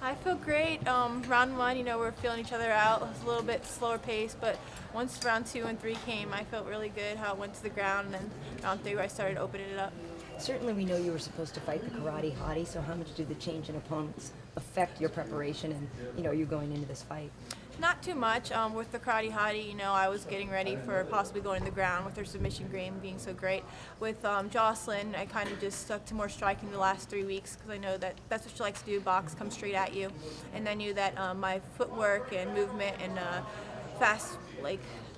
I feel great. Round one, we're feeling each other out. It was a little bit slower pace, but once round two and three came, I felt really good how it went to the ground, and then round three where I started opening it up. Certainly, we know you were supposed to fight the karate hottie, so how much did the change in opponents affect your preparation and, you going into this fight? Not too much. With the karate hottie, I was getting ready for possibly going to the ground with her submission game being so great. With Jocelyn, I kind of just stuck to more striking the last 3 weeks because I know that that's what she likes to do, box, come straight at you. And I knew that my footwork and movement and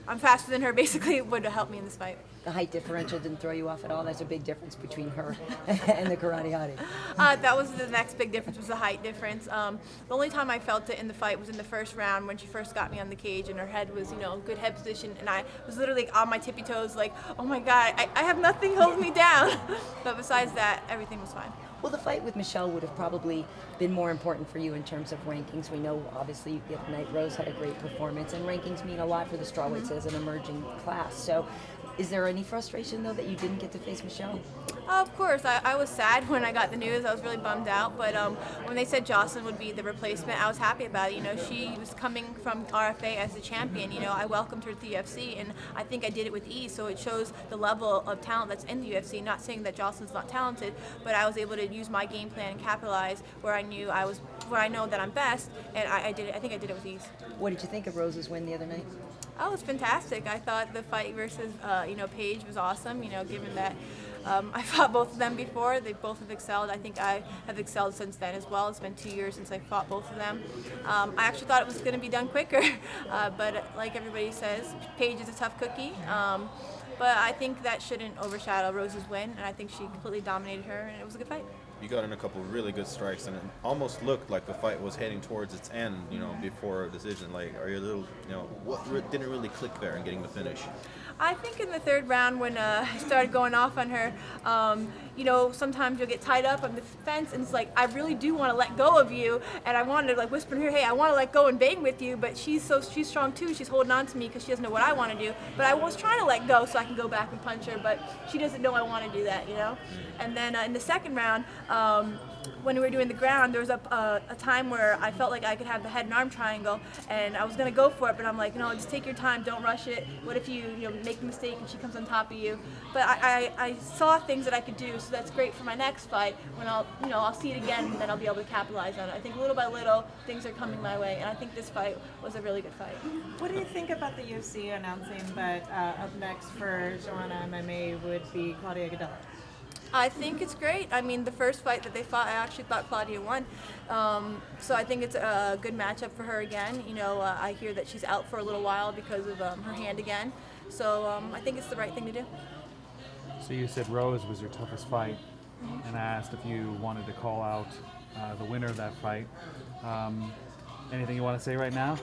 I'm faster than her basically would help me in this fight. The height differential didn't throw you off at all? There's a big difference between her and the karate hottie. That was the next big difference, was the height difference. The only time I felt it in the fight was in the first round when she first got me on the cage and her head was, good head position, and I was literally on my tippy toes like, oh my God, I have nothing holding me down. But besides that, everything was fine. Well, the fight with Michelle would have probably been more important for you in terms of rankings. We know, obviously, the other night Rose had a great performance, and rankings mean a lot for the strawweights as an emerging class. So is there any frustration, though, that you didn't get to face Michelle? Of course. I was sad when I got the news. I was really bummed out. But when they said Jocelyn would be the replacement, I was happy about it. She was coming from RFA as a champion. I welcomed her to the UFC, and I think I did it with ease. So it shows the level of talent that's in the UFC. Not saying that Jocelyn's not talented, but I was able to use my game plan and capitalize where I know that I'm best, and I did it. I think I did it with ease. What did you think of Rose's win the other night? Oh, it's fantastic. I thought the fight versus, Paige was awesome, given that I fought both of them before. They both have excelled. I think I have excelled since then as well. It's been 2 years since I fought both of them. I actually thought it was going to be done quicker, but like everybody says, Paige is a tough cookie. But I think that shouldn't overshadow Rose's win, and I think she completely dominated her, and it was a good fight. You got in a couple of really good strikes, and it almost looked like the fight was heading towards its end, before a decision. Like, are you a little, what didn't really click there in getting the finish? I think in the third round when I started going off on her, sometimes you'll get tied up on the fence, and it's like, I really do want to let go of you, and I wanted to whisper in her, hey, I want to let go and bang with you, but she's strong too. She's holding on to me because she doesn't know what I want to do. But I was trying to let go so I can go back and punch her, but she doesn't know I want to do that, And then in the second round, when we were doing the ground, there was a time where I felt like I could have the head and arm triangle, and I was going to go for it, but I'm like, no, just take your time, don't rush it. What if you make a mistake and she comes on top of you? But I saw things that I could do, so that's great for my next fight when I'll see it again, and then I'll be able to capitalize on it. I think little by little, things are coming my way, and I think this fight was a really good fight. What do you think about the UFC announcing that up next for Joanna MMA would be Claudia Gadelha? I think it's great. I mean, the first fight that they fought, I actually thought Claudia won. So I think it's a good matchup for her again. I hear that she's out for a little while because of her hand again. So I think it's the right thing to do. So you said Rose was your toughest fight, and I asked if you wanted to call out the winner of that fight. Anything you want to say right now?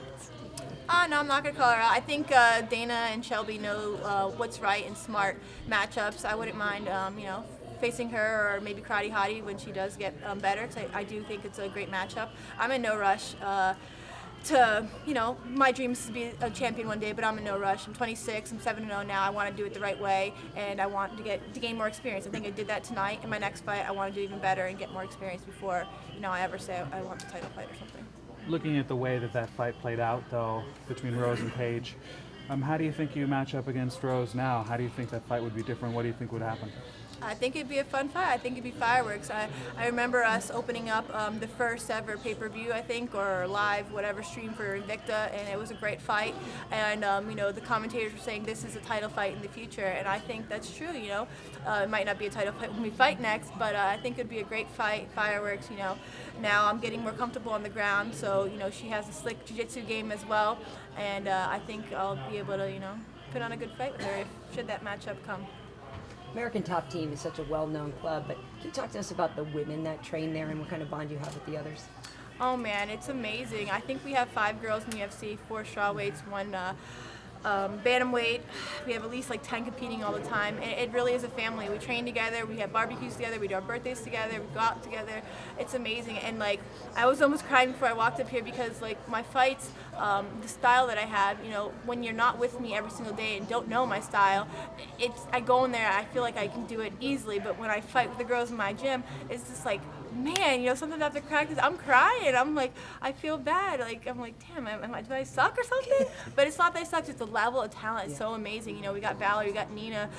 No, I'm not going to call her out. I think Dana and Shelby know what's right and smart matchups. I wouldn't mind, facing her or maybe Karate Hottie when she does get better, because I do think it's a great matchup. I'm in no rush my dream is to be a champion one day, but I'm in no rush. I'm 26, I'm 7-0 now. I want to do it the right way, and I want to gain more experience. I think I did that tonight. In my next fight, I want to do even better and get more experience before, I ever say I want the title fight or something. Looking at the way that fight played out, though, between Rose and Paige, how do you think you match up against Rose now? How do you think that fight would be different? What do you think would happen? I think it'd be a fun fight. I think it'd be fireworks. I remember us opening up the first ever pay-per-view, I think, or live, whatever, stream for Invicta, and it was a great fight. And, the commentators were saying this is a title fight in the future, and I think that's true, It might not be a title fight when we fight next, but I think it'd be a great fight, fireworks, Now I'm getting more comfortable on the ground, so, she has a slick jiu-jitsu game as well, and I think I'll be able to, put on a good fight with her should that matchup come. American Top Team is such a well-known club, but can you talk to us about the women that train there and what kind of bond you have with the others? Oh man, it's amazing. I think we have 5 girls in the UFC, 4 strawweights, 1 bantamweight. We have at least 10 competing all the time, and it really is a family. We train together, we have barbecues together, we do our birthdays together, we go out together. It's amazing, and I was almost crying before I walked up here because my fights, the style that I have, when you're not with me every single day and don't know my style, I go in there, I feel like I can do it easily, but when I fight with the girls in my gym, it's just man, you know, sometimes after practice, I'm crying. I'm like, I feel bad. Like, I'm like, damn, do I suck or something? But it's not that I suck. It's the level of talent is so amazing. You know, we got Valerie, we got Nina,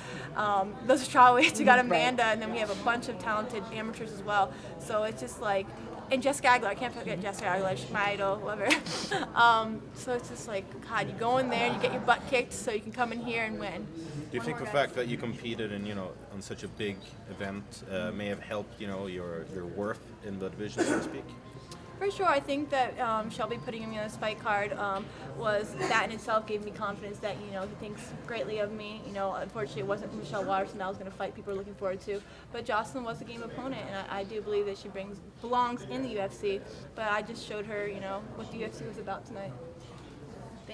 those are strawweights. We got Amanda, and then we have a bunch of talented amateurs as well. So it's just like, and Jessica Aguilar, I can't forget Jessica Aguilar, she's my idol, whoever. So it's just like, God, you go in there, you get your butt kicked so you can come in here and win. Do you think the fact that you competed in, you know, on such a big event may have helped, you know, your worth in the division, so to speak? For sure, I think that Shelby putting me on this fight card was that in itself gave me confidence that, you know, he thinks greatly of me. You know, unfortunately, it wasn't Michelle Watterson that I was going to fight. People are looking forward to, but Jocelyn was the game opponent, and I do believe that she belongs in the UFC. But I just showed her, you know, what the UFC was about tonight.